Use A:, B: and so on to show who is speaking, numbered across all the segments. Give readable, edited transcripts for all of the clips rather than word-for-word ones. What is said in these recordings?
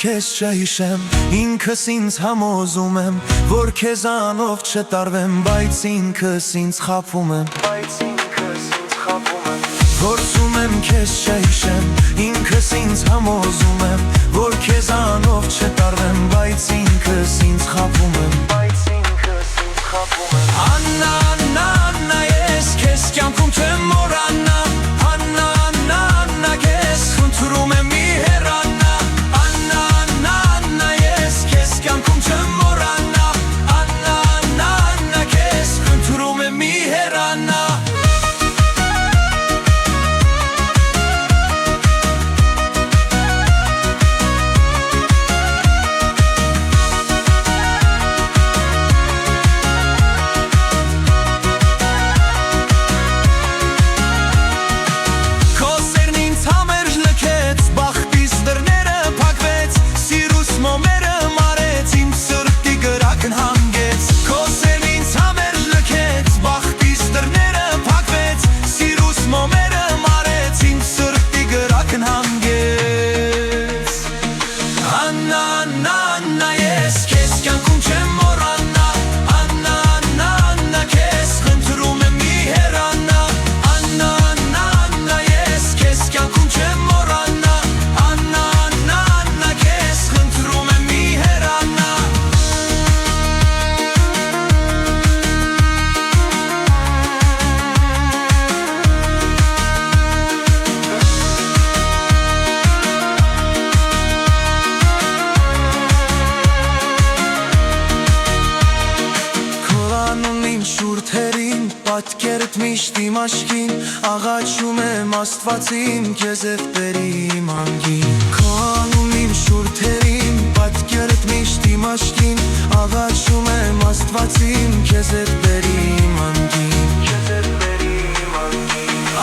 A: քեզ չհիշեմ, ինքս ինձ համոզում եմ, որ քեզանով չտարվեմ, բայց ինքս ինձ խաբում եմ, Փորձում եմ քեզ չհիշեմ, ինքս ինձ համոզում եմ, որ քեզանով չտարվեմ, բայց ինքս ինձ խաբում եմ, Աննա, Աննա, Աննա, ես քեզ կյանքում չեմ մոռանա, Աննա, Աննա, Աննա, քեզ խնդրում եմ մի հեռանա, Աննա, Աննա, Աննա, ես քեզ կյանքում չեմ մոռանա, Աննա, Աննա, Աննա, քեզ խնդրում եմ մի հեռանա Պատկերդ միշտ իմ աչքին, աղաչում եմ Աստվածին, քեզ էվտերի իմ անգին Քո անուն իմ շուրթերին, պատկերդ միշտ իմ աչքին, աղաչում եմ Աստվածին, քեզ էվտերի իմ անգին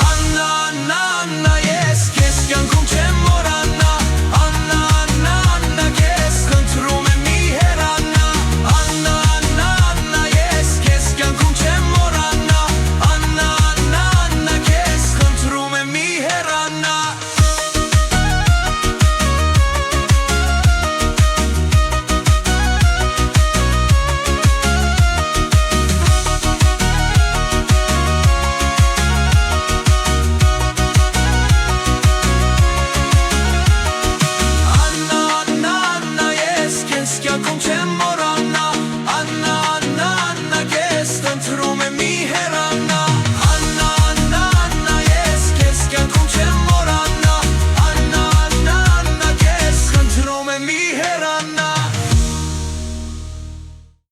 A: Աննա, Աննա, Աննա, ես քեզ կյանքում չեմ մոռանա, Աննա, Աննա, Աննա, քեզ խնդրում եմ մի հեռանա, Աննա, Աննա, Աննա, ես քեզ կյանքում չեմ մոռանա Չեմ